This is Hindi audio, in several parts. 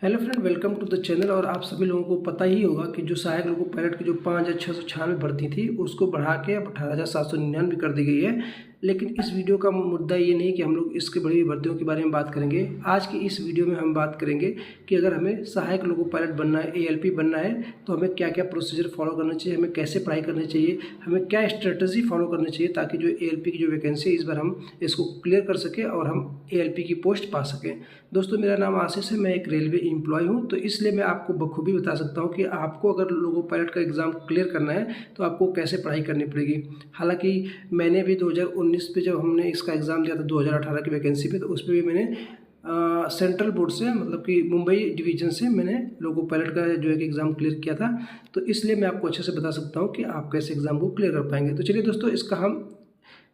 Hello friend, welcome to the channel. और आप सभी लोगों को पता ही होगा कि जो सहायक लोको पायलट की जो 5,696 भर्ती थी उसको बढ़ा के अब 18,799 कर दी गई है। लेकिन इस वीडियो का मुद्दा ये नहीं कि हम लोग इसके बड़ी भर्तियों के बारे में बात करेंगे। आज की इस वीडियो में हम बात करेंगे कि अगर हमें सहायक लोको पायलट बनना है, ALP बनना है, तो हमें क्या क्या प्रोसीजर फॉलो करना चाहिए, हमें कैसे पढ़ाई करनी चाहिए, हमें क्या स्ट्रेटजी फॉलो करनी चाहिए ताकि जो ALP की जो वैकेंसी है इस बार हम इसको क्लियर कर सकें और हम ALP की पोस्ट पा सकें। दोस्तों, मेरा नाम आशीष है, मैं एक रेलवे एम्प्लॉय हूँ, तो इसलिए मैं आपको बखूबी बता सकता हूँ कि आपको अगर लोको पायलट का एग्ज़ाम क्लियर करना है तो आपको कैसे पढ़ाई करनी पड़ेगी। हालांकि मैंने भी 2019 पे जब हमने इसका एग्ज़ाम दिया था 2018 की वैकेंसी पे, तो उस पर भी मैंने सेंट्रल बोर्ड से, मतलब कि मुंबई डिवीज़न से मैंने लोको पायलट का जो एक एग्ज़ाम क्लियर किया था। तो इसलिए मैं आपको अच्छे से बता सकता हूँ कि आप कैसे एग्ज़ाम को क्लियर कर पाएंगे। तो चलिए दोस्तों, इसका हम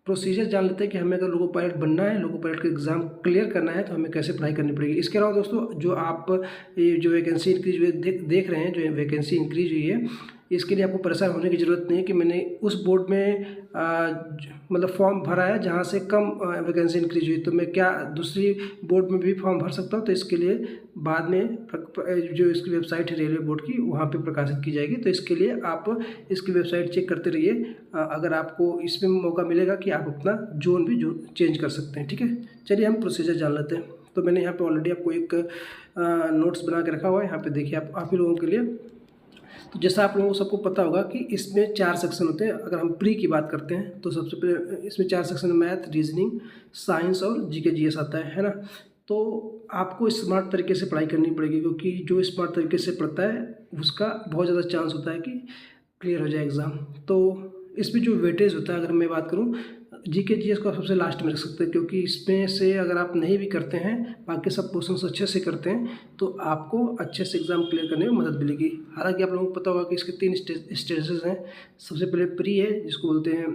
प्रोसीजर जान लेते हैं कि हमें अगर लोको पायलट बनना है, लोको पायलट का एग्ज़ाम क्लियर करना है, तो हमें कैसे पढ़ाई करनी पड़ेगी। इसके अलावा दोस्तों, जो आप ये जो वैकेंसी इंक्रीज देख रहे हैं, जो वैकेंसी इंक्रीज हुई है, इसके लिए आपको परेशान होने की ज़रूरत नहीं है कि मैंने उस बोर्ड में मतलब फॉर्म भरा है जहाँ से कम वैकेंसी इंक्रीज हुई, तो मैं क्या दूसरी बोर्ड में भी फॉर्म भर सकता हूँ। तो इसके लिए बाद में जो इसकी वेबसाइट है रेलवे बोर्ड की, वहाँ पे प्रकाशित की जाएगी। तो इसके लिए आप इसकी वेबसाइट चेक करते रहिए। अगर आपको इसमें मौका मिलेगा कि आप अपना जोन भी चेंज कर सकते हैं। ठीक है, चलिए हम प्रोसीजर जान लेते हैं। तो मैंने यहाँ पे ऑलरेडी आपको एक नोट्स बना के रखा हुआ है। यहाँ पे देखिए, आप ही लोगों के लिए। तो जैसा आप लोगों को सबको पता होगा कि इसमें 4 सेक्शन होते हैं। अगर हम प्री की बात करते हैं तो सबसे पहले इसमें 4 सेक्शन, मैथ, रीजनिंग, साइंस और GK GS आता है ना। तो आपको स्मार्ट तरीके से पढ़ाई करनी पड़ेगी, क्योंकि जो स्मार्ट तरीके से पढ़ता है उसका बहुत ज़्यादा चांस होता है कि क्लियर हो जाए एग्ज़ाम। तो इसमें जो वेटेज होता है, अगर मैं बात करूँ, GK GS को आप सबसे लास्ट में रख सकते हैं, क्योंकि इसमें से अगर आप नहीं भी करते हैं, बाकी सब क्वेश्चंस अच्छे से करते हैं, तो आपको अच्छे से एग्ज़ाम क्लियर करने में मदद मिलेगी। हालांकि आप लोगों को पता होगा कि इसके 3 स्टेजेस हैं। सबसे पहले प्री है, जिसको बोलते हैं,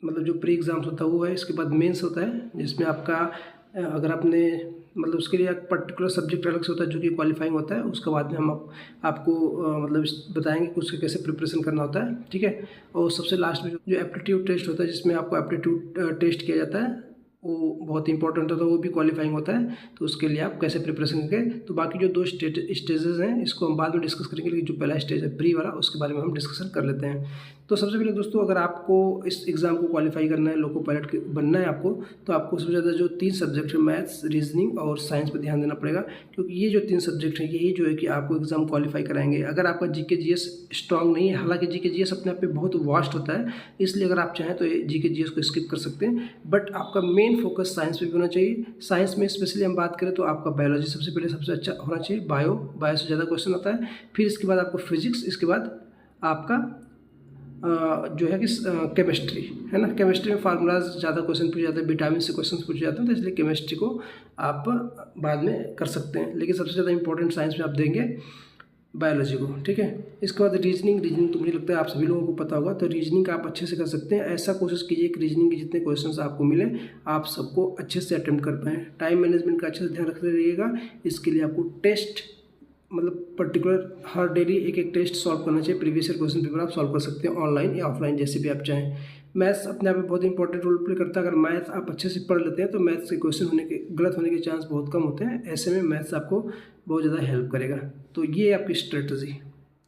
मतलब जो प्री एग्ज़ाम्स होता है वो है। इसके बाद मेंस होता है, जिसमें आपका अगर आपने मतलब उसके लिए एक पर्टिकुलर सब्जेक्ट अलग से होता है जो कि क्वालिफाइंग होता है। उसके बाद में हम आपको मतलब बताएंगे कि उसके कैसे प्रिपरेशन करना होता है। ठीक है, और सबसे लास्ट में जो एप्टीट्यूड टेस्ट होता है, जिसमें आपको एप्टीट्यूड टेस्ट किया जाता है, वो बहुत इंपॉर्टेंट होता है, वो भी क्वालिफाइंग होता है। तो उसके लिए आप कैसे प्रिपरेशन करेंगे। तो बाकी जो 2 स्टेजेस हैं इसको हम बाद में डिस्कस करेंगे, लेकिन जो पहला स्टेज है प्री वाला, उसके बारे में हम डिस्कशन कर लेते हैं। तो सबसे पहले दोस्तों, अगर आपको इस एग्ज़ाम को क्वालिफाई करना है, लोको पायलट बनना है आपको, तो आपको सबसे ज़्यादा जो 3 सब्जेक्ट है, मैथ्स, रीजनिंग और साइंस पर ध्यान देना पड़ेगा। क्योंकि ये जो 3 सब्जेक्ट हैं, यही जो है कि आपको एग्ज़ाम क्वालिफाई कराएंगे। अगर आपका GK GS स्ट्रॉन्ग नहीं है, हालांकि GK GS अपने आप में बहुत वास्ट होता है, इसलिए अगर आप चाहें तो GK GS को स्किप कर सकते हैं, बट आपका मेन फोकस साइंस पे भी होना चाहिए। साइंस में स्पेशली हम बात करें तो आपका बायोलॉजी सबसे पहले सबसे अच्छा होना चाहिए। बायो से ज़्यादा क्वेश्चन आता है। फिर इसके बाद आपको फिजिक्स, इसके बाद आपका जो है कि केमिस्ट्री है ना। केमिस्ट्री में फार्मूलाज ज़्यादा क्वेश्चन पूछे जाते हैं, विटामिन से क्वेश्चन पूछे जाते हैं, तो इसलिए केमिस्ट्री को आप बाद में कर सकते हैं। लेकिन सबसे ज़्यादा इंपॉर्टेंट साइंस में आप देंगे बायोलॉजी को। ठीक है, इसके बाद रीजनिंग तो मुझे लगता है आप सभी लोगों को पता होगा। तो रीजनिंग का आप अच्छे से कर सकते हैं। ऐसा कोशिश कीजिए कि रीजनिंग के जितने क्वेश्चंस आपको मिले, आप सबको अच्छे से अटेम्प्ट कर पाएँ। टाइम मैनेजमेंट का अच्छे से ध्यान रखते रहिएगा। इसके लिए आपको टेस्ट, मतलब पर्टिकुलर हर डेली एक टेस्ट सॉल्व करना चाहिए। प्रीवियस ईयर क्वेश्चन पेपर आप सॉल्व कर सकते हैं, ऑनलाइन या ऑफलाइन, जैसे भी आप चाहें। मैथ्स अपने आप में बहुत इंपॉर्टेंट रोल प्ले करता है। अगर मैथ्स आप अच्छे से पढ़ लेते हैं तो मैथ्स के क्वेश्चन गलत होने के चांस बहुत कम होते हैं। ऐसे में मैथ्स आपको बहुत ज़्यादा हेल्प करेगा। तो ये आपकी स्ट्रेटजी।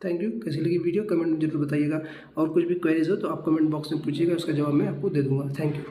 Thank you. कैसी लगी वीडियो कमेंट में जरूर बताइएगा। और कुछ भी क्वेरीज हो तो आप कमेंट बॉक्स में पूछिएगा, उसका जवाब मैं आपको दे दूँगा। Thank you.